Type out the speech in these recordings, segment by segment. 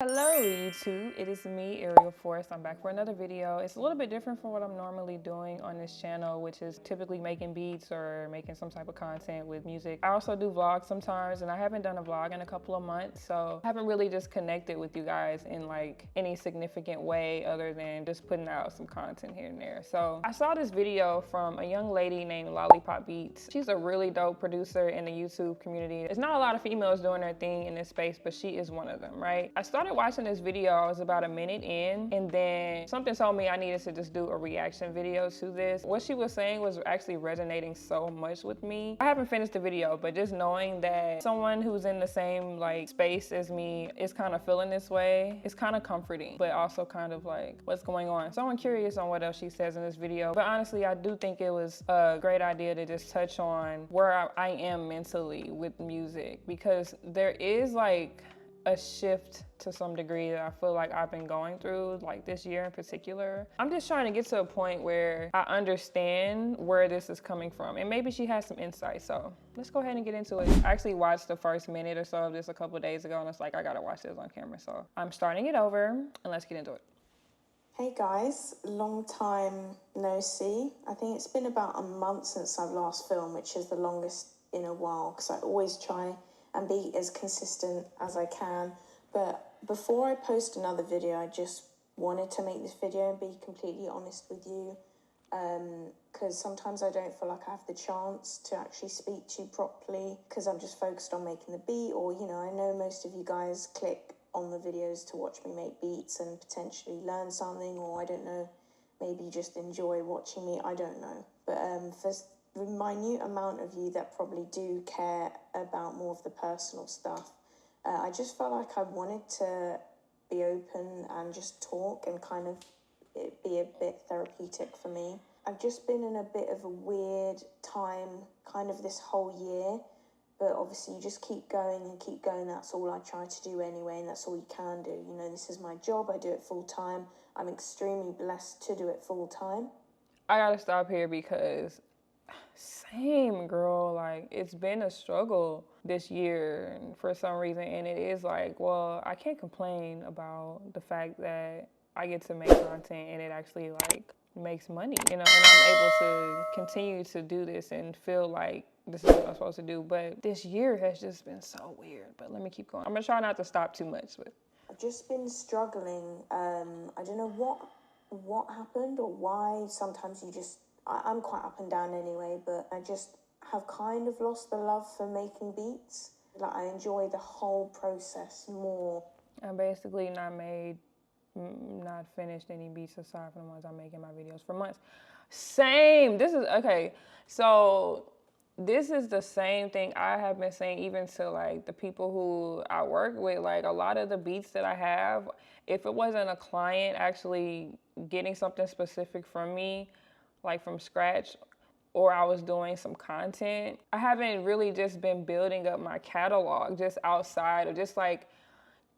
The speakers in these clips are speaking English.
Hello YouTube, it is me, Ariel Forrest. I'm back for another video. It's a little bit different from what I'm normally doing on this channel, which is typically making beats or making some type of content with music. I also do vlogs sometimes, and I haven't done a vlog in a couple of months, so I haven't really just connected with you guys in like any significant way other than just putting out some content here and there. So I saw this video from a young lady named Lollypop Beatz. She's a really dope producer in the YouTube community. There's not a lot of females doing their thing in this space, but she is one of them, right? I started watching this video, I was about a minute in, and then something told me I needed to just do a reaction video to this. What she was saying was actually resonating so much with me. I haven't finished the video, but just knowing that someone who's in the same like space as me is kind of feeling this way, it's kind of comforting, but also kind of like, what's going on? So I'm curious on what else she says in this video. But honestly, I do think it was a great idea to just touch on where I am mentally with music, because there is like a shift to some degree that I feel like I've been going through, like this year in particular. I'm just trying to get to a point where I understand where this is coming from, and maybe she has some insight. So let's go ahead and get into it. I actually watched the first minute or so of this a couple of days ago, and it's like, I gotta watch this on camera. So I'm starting it over, and let's get into it. Hey guys, long time no see. I think it's been about a month since I've last filmed, which is the longest in a while, because I always try and be as consistent as I can. But before I post another video, I just wanted to make this video and be completely honest with you, because sometimes I don't feel like I have the chance to actually speak to you properly because I'm just focused on making the beat, or I know most of you guys click on the videos to watch me make beats and potentially learn something, or I don't know, maybe just enjoy watching me, I don't know. But for the minute amount of you that probably do care about more of the personal stuff, I just felt like I wanted to be open and just talk and kind of it be a bit therapeutic for me. I've just been in a bit of a weird time kind of this whole year, but obviously you just keep going and keep going. That's all I try to do anyway, and that's all you can do. This is my job, I do it full time. I'm extremely blessed to do it full time. I gotta stop here because same, girl, like it's been a struggle this year and for some reason, and it is like, well, I can't complain about the fact that I get to make content and it actually like makes money, and I'm able to continue to do this and feel like this is what I'm supposed to do. But this year has just been so weird. But let me keep going. I'm gonna try not to stop too much. But I've just been struggling. I don't know what happened or why. Sometimes I'm quite up and down anyway, but I just have kind of lost the love for making beats. Like, I enjoy the whole process more. I basically not finished any beats aside from the ones I'm making my videos for months. Same. This is okay. So this is the same thing I have been saying even to like the people who I work with. Like, a lot of the beats that I have, if it wasn't a client actually getting something specific from me, like from scratch, or I was doing some content, I haven't really just been building up my catalog just outside of just like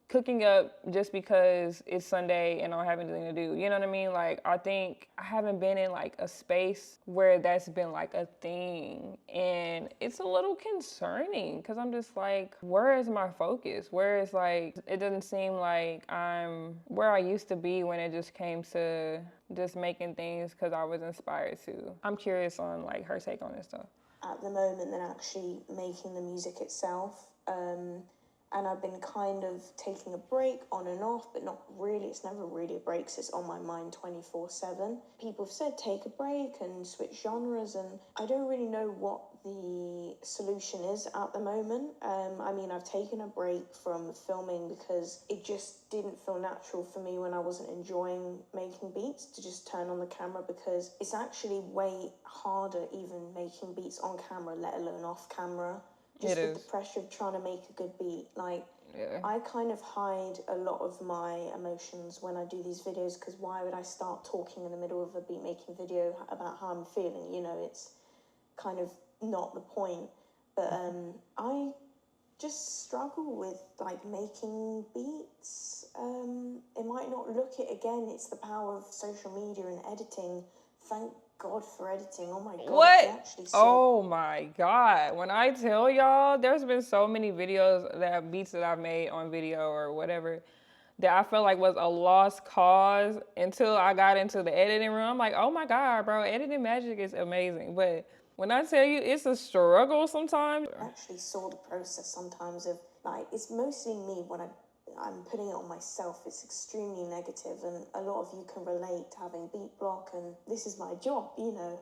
cooking up just because it's Sunday and I don't have anything to do. You know what I mean? Like, I think I haven't been in like a space where that's been like a thing. And it's a little concerning because I'm just like, where is my focus? Where is like, it doesn't seem like I'm where I used to be when it just came to just making things because I was inspired to. I'm curious on like her take on this stuff. At the moment than actually making the music itself. And I've been kind of taking a break on and off, but not really. It's never really a break, so it's on my mind 24/7. People have said take a break and switch genres, and I don't really know what the solution is at the moment. I mean, I've taken a break from filming because it just didn't feel natural for me when I wasn't enjoying making beats to just turn on the camera, because it's actually way harder even making beats on camera, let alone off camera. Just with the pressure of trying to make a good beat. Like, yeah. I kind of hide a lot of my emotions when I do these videos, because why would I start talking in the middle of a beat making video about how I'm feeling? It's kind of not the point. But I just struggle with like making beats. It might not look it again. It's the power of social media and editing. Thank God for editing. Oh my God. What? Oh my God. When I tell y'all, there's been so many videos beats that I've made on video or whatever that I felt like was a lost cause until I got into the editing room. I'm like, oh my God, bro, editing magic is amazing. But when I tell you it's a struggle sometimes. I actually saw the process sometimes of, like, it's mostly me when I'm putting it on myself. It's extremely negative, and a lot of you can relate to having beat block, and this is my job, you know.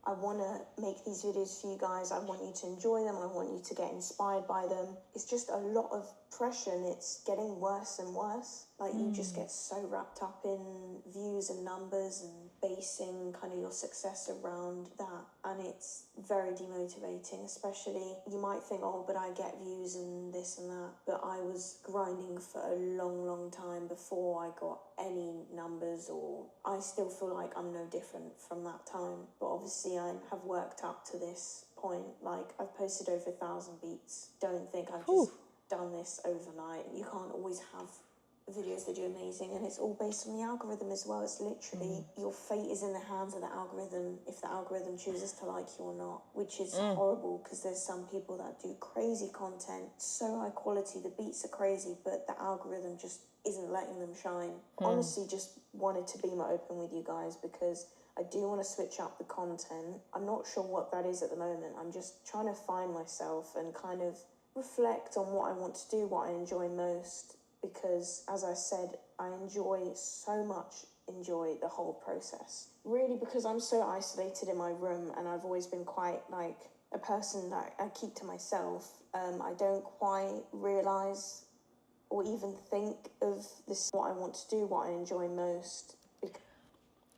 I want to make these videos for you guys. I want you to enjoy them. I want you to get inspired by them. It's just a lot of pressure, and it's getting worse and worse. Like, you just get so wrapped up in views and numbers and basing kind of your success around that. And it's very demotivating, especially you might think, oh, but I get views and this and that. But I was grinding for a long, long time before I got any numbers, or I still feel like I'm no different from that time. But obviously I have worked up to this point. Like, I've posted over 1,000 beats. Don't think I've just done this overnight. You can't always have videos that do amazing, and it's all based on the algorithm as well. It's literally your fate is in the hands of the algorithm if the algorithm chooses to like you or not, which is horrible, because there's some people that do crazy content, so high quality, the beats are crazy, but the algorithm just isn't letting them shine. Honestly, just wanted to be more open with you guys, because I do want to switch up the content. I'm not sure what that is at the moment. I'm just trying to find myself and kind of reflect on what I want to do, what I enjoy most, because, as I said, I enjoy the whole process. Really, because I'm so isolated in my room, and I've always been quite, like, a person that I keep to myself. I don't quite realise or even think of this, what I want to do, what I enjoy most.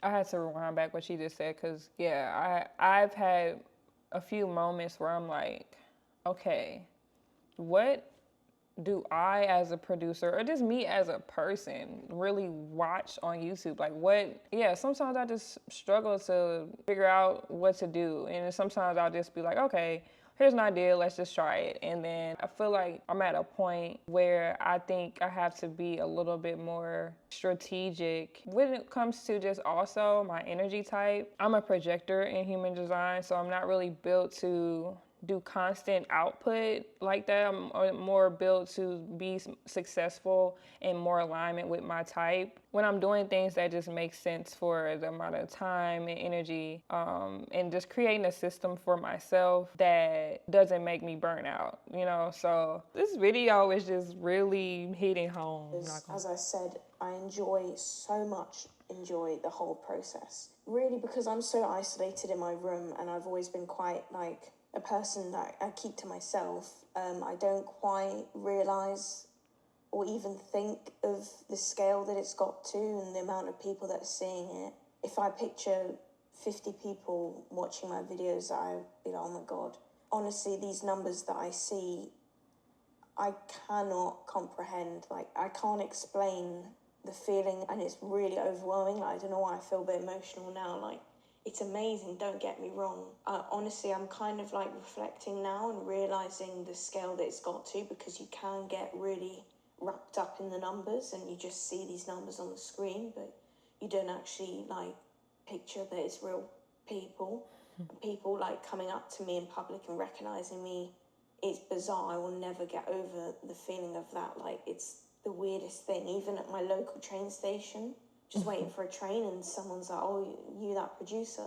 I had to rewind back what she just said, because, yeah, I've had a few moments where I'm like, okay, what do I as a producer, or just me as a person, really watch on YouTube? Like, sometimes I just struggle to figure out what to do. And sometimes I'll just be like, okay, here's an idea, let's just try it. And then I feel like I'm at a point where I think I have to be a little bit more strategic when it comes to just also my energy type. I'm a projector in human design, so I'm not really built to do constant output like that. I'm more built to be successful and more alignment with my type. When I'm doing things that just make sense for the amount of time and energy, and just creating a system for myself that doesn't make me burn out, you know? So this video is just really hitting home. As I said, I enjoy the whole process. Really, because I'm so isolated in my room, and I've always been quite, like, a person that I keep to myself. I don't quite realise or even think of the scale that it's got to, and the amount of people that are seeing it. If I picture 50 people watching my videos, I'd be like, oh my God. Honestly, these numbers that I see, I cannot comprehend. Like, I can't explain the feeling, and it's really overwhelming. Like, I don't know why I feel a bit emotional now. Like, it's amazing, don't get me wrong. Honestly, I'm kind of like reflecting now and realising the scale that it's got to, because you can get really wrapped up in the numbers, and you just see these numbers on the screen, but you don't actually, like, picture that it's real people. People, like, coming up to me in public and recognising me. It's bizarre. I will never get over the feeling of that. Like, it's the weirdest thing. Even at my local train station, just waiting for a train, and someone's like, oh, you that producer?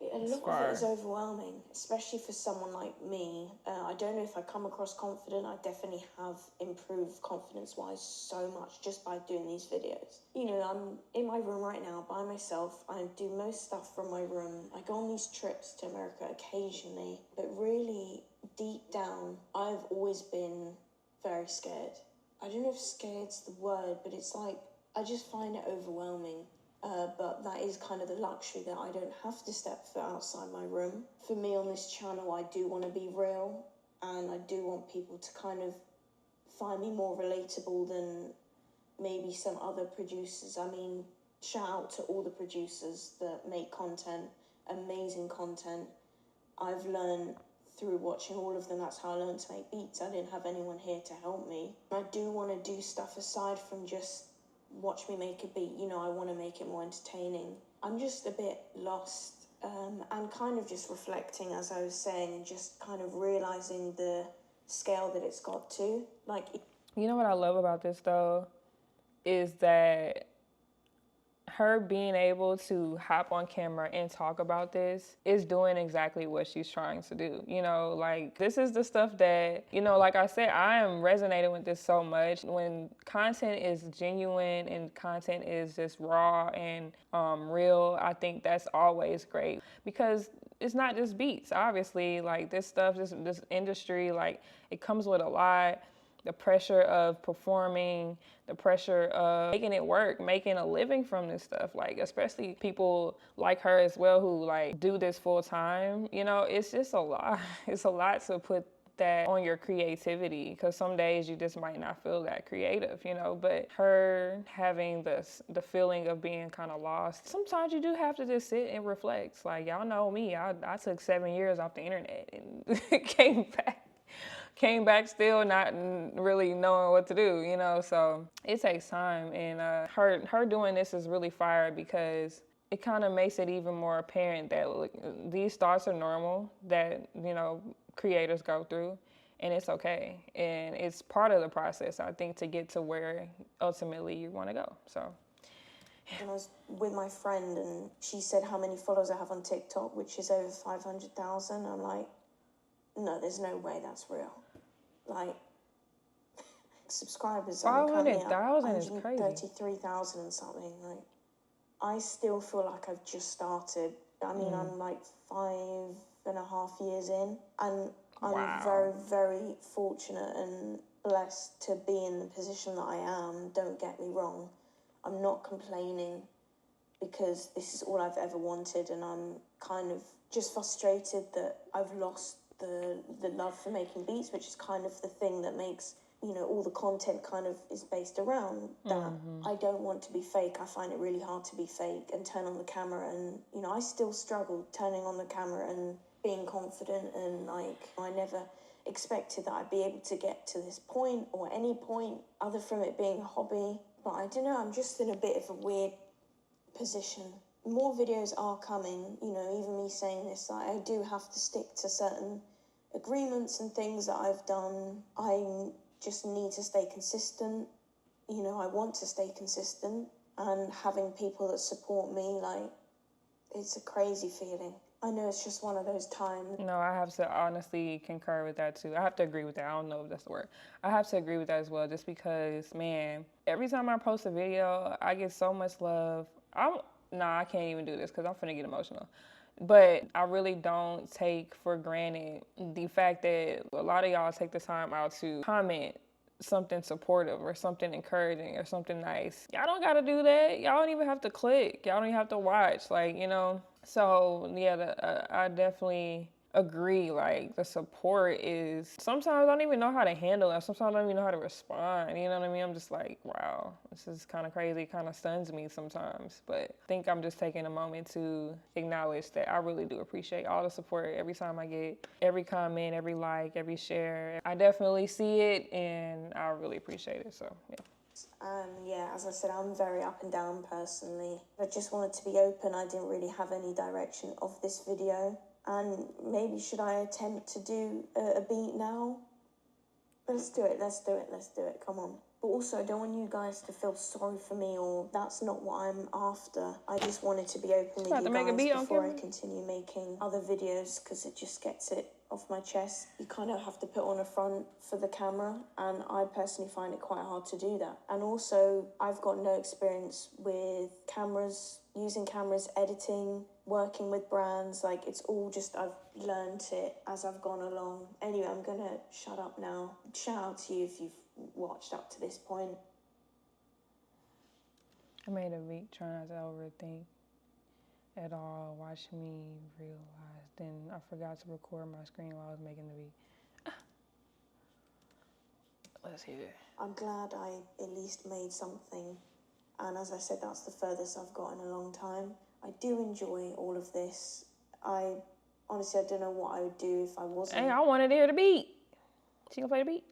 A lot of it is overwhelming, especially for someone like me. I don't know if I come across confident. I definitely have improved confidence-wise so much just by doing these videos. You know, I'm in my room right now by myself. I do most stuff from my room. I go on these trips to America occasionally, but really, deep down, I've always been very scared. I don't know if scared's the word, but it's like, I just find it overwhelming. But that is kind of the luxury, that I don't have to step foot outside my room. For me on this channel, I do want to be real, and I do want people to kind of find me more relatable than maybe some other producers. I mean, shout out to all the producers that make content, amazing content. I've learned through watching all of them. That's how I learned to make beats. I didn't have anyone here to help me. I do want to do stuff aside from just watch me make a beat. You know, I want to make it more entertaining. I'm just a bit lost, and kind of just reflecting, as I was saying, and just kind of realising the scale that it's got to. Like, you know what I love about this though? is that her being able to hop on camera and talk about this is doing exactly what she's trying to do. You know, like, this is the stuff that, you know, like I said, I am resonating with this so much. When content is genuine and content is just raw and real, I think that's always great, because it's not just Beatz. Obviously, like, this stuff, this industry, like, it comes with a lot. The pressure of performing, the pressure of making it work, making a living from this stuff, like, especially people like her as well who like do this full time. You know, it's just a lot. It's a lot to put that on your creativity, because some days you just might not feel that creative, you know. But her having the feeling of being kind of lost, sometimes you do have to just sit and reflect. Like, y'all know me, I took 7 years off the internet and came back still not really knowing what to do, you know. So it takes time, and her doing this is really fire, because it kind of makes it even more apparent that, look, these thoughts are normal, that, you know, creators go through, and it's okay, and it's part of the process, I think, to get to where ultimately you want to go. So and I was with my friend, and she said how many followers I have on TikTok, which is over 500,000. I'm like, no, there's no way that's real. Like, subscribers, I'm currently at 500,000 is crazy. 133,000 and something. Like, I still feel like I've just started. I mean, I'm like 5.5 years in, and I'm very, very fortunate and blessed to be in the position that I am. Don't get me wrong. I'm not complaining, because this is all I've ever wanted, and I'm kind of just frustrated that I've lost the love for making beats, which is kind of the thing that makes, you know, all the content kind of is based around that. I don't want to be fake. I find it really hard to be fake and turn on the camera, and, you know, I still struggle turning on the camera and being confident, and like, I never expected that I'd be able to get to this point, or any point other from it being a hobby. But I don't know, I'm just in a bit of a weird position. More videos are coming, you know, even me saying this, like, I do have to stick to certain agreements and things that I've done. I just need to stay consistent. You know, I want to stay consistent, and having people that support me, like, it's a crazy feeling. I know it's just one of those times. No, I have to honestly concur with that too. I have to agree with that. I don't know if that's the word. I have to agree with that as well, just because, man, every time I post a video, I get so much love. I can't even do this because I'm finna get emotional. But I really don't take for granted the fact that a lot of y'all take the time out to comment something supportive or something encouraging or something nice. Y'all don't gotta do that. Y'all don't even have to click. Y'all don't even have to watch. Like, you know. So yeah, I definitely agree. Like, the support is, sometimes I don't even know how to handle it. Sometimes I don't even know how to respond. You know what I mean? I'm just like, wow, this is kind of crazy. It kind of stuns me sometimes. But I think I'm just taking a moment to acknowledge that I really do appreciate all the support every time I get, every comment, every like, every share. I definitely see it, and I really appreciate it. So yeah. Yeah, as I said, I'm very up and down personally. I just wanted to be open. I didn't really have any direction of this video. And maybe should I attempt to do a beat now? Let's do it. Come on. But also, I don't want you guys to feel sorry for me, or that's not what I'm after. I just wanted to be open with you guys before I continue making other videos, because it just gets it off my chest. You kind of have to put on a front for the camera, and I personally find it quite hard to do that. And also, I've got no experience with cameras, using cameras, editing, working with brands. Like, it's all just, I've learned it as I've gone along. Anyway, I'm gonna shut up now. Shout out to you if you've watched up to this point. I made a beat, trying not to overthink at all. Watch me realize. Then I forgot to record my screen while I was making the beat. Let's hear it. I'm glad I at least made something. And as I said, that's the furthest I've got in a long time. I do enjoy all of this. Honestly, I don't know what I would do if I wasn't. Hey, I wanted to hear the beat. She gonna play the beat?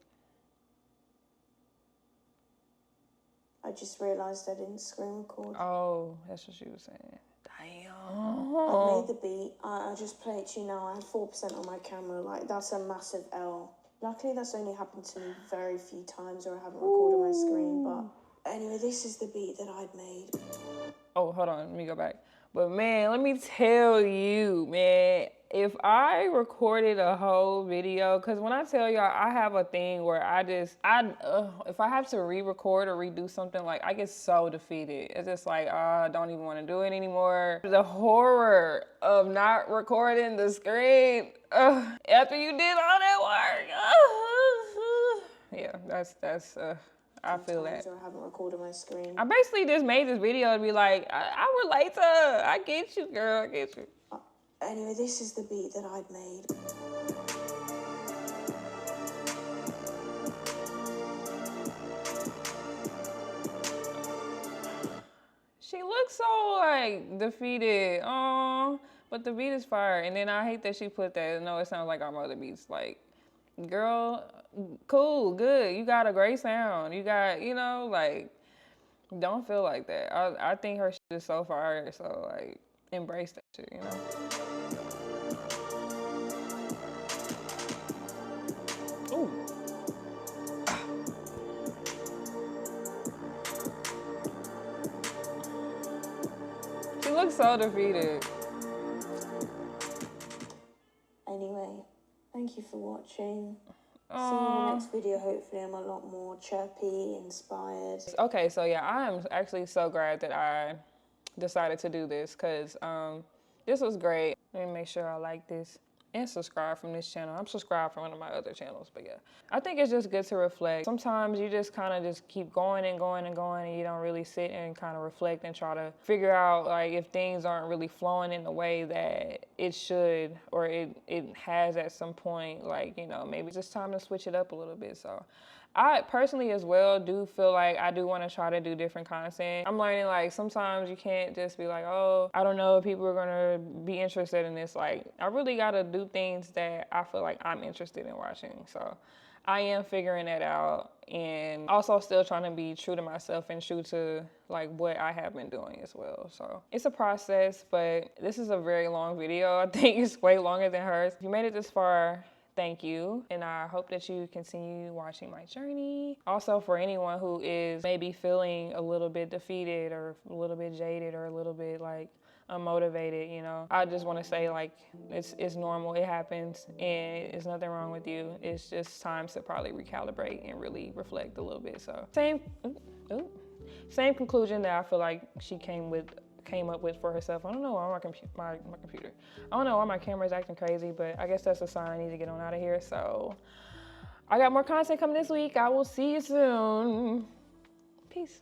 I just realised I didn't screen record. Oh, that's what she was saying. Damn. I made the beat. I'll just play it to you now. I had 4% on my camera. Like, that's a massive L. Luckily, that's only happened to me very few times, or I haven't recorded my screen. But Anyway, this is the beat that I'd made. Oh, hold on, let me go back. But man, let me tell you, man, if I recorded a whole video, because when I tell y'all, I have a thing where if I have to re-record or redo something, like, I get so defeated. It's just like, I don't even want to do it anymore. The horror of not recording the screen after you did all that work. Yeah, that's I feel that. I haven't recorded my screen. I basically just made this video to be like, I relate to her. I get you, girl. I get you. Anyway, this is the beat that I'd made. She looks so like defeated. But the beat is fire. And then I hate that she put that. No, it sounds like our mother beats. Like, girl, cool, good. You got a great sound. You got, like, don't feel like that. I think her shit is so fire. So, like, embrace that shit, Ooh. She looks so defeated. Anyway, thank you for watching. See you in the next video. Hopefully I'm a lot more chirpy, inspired. Okay, so yeah, I am actually so glad that I decided to do this because this was great. Let me make sure I like this and subscribe from this channel. I'm subscribed from one of my other channels, but yeah. I think it's just good to reflect. Sometimes you just kind of just keep going and going and going and you don't really sit and kind of reflect and try to figure out like if things aren't really flowing in the way that it should or it has at some point, like, maybe it's just time to switch it up a little bit. So I personally as well do feel like I do want to try to do different content. I'm learning like sometimes you can't just be like, oh, I don't know if people are going to be interested in this. Like I really got to do things that I feel like I'm interested in watching. So I am figuring that out and also still trying to be true to myself and true to like what I have been doing as well. So it's a process, but this is a very long video. I think it's way longer than hers. If you made it this far, thank you, and I hope that you continue watching my journey. Also, for anyone who is maybe feeling a little bit defeated or a little bit jaded or a little bit like unmotivated, I just want to say like it's normal, it happens, and it's nothing wrong with you. It's just time to probably recalibrate and really reflect a little bit. So same conclusion that I feel like she came up with for herself. I don't know why my computer. I don't know why my camera's acting crazy, but I guess that's a sign I need to get on out of here. So I got more content coming this week. I will see you soon. Peace.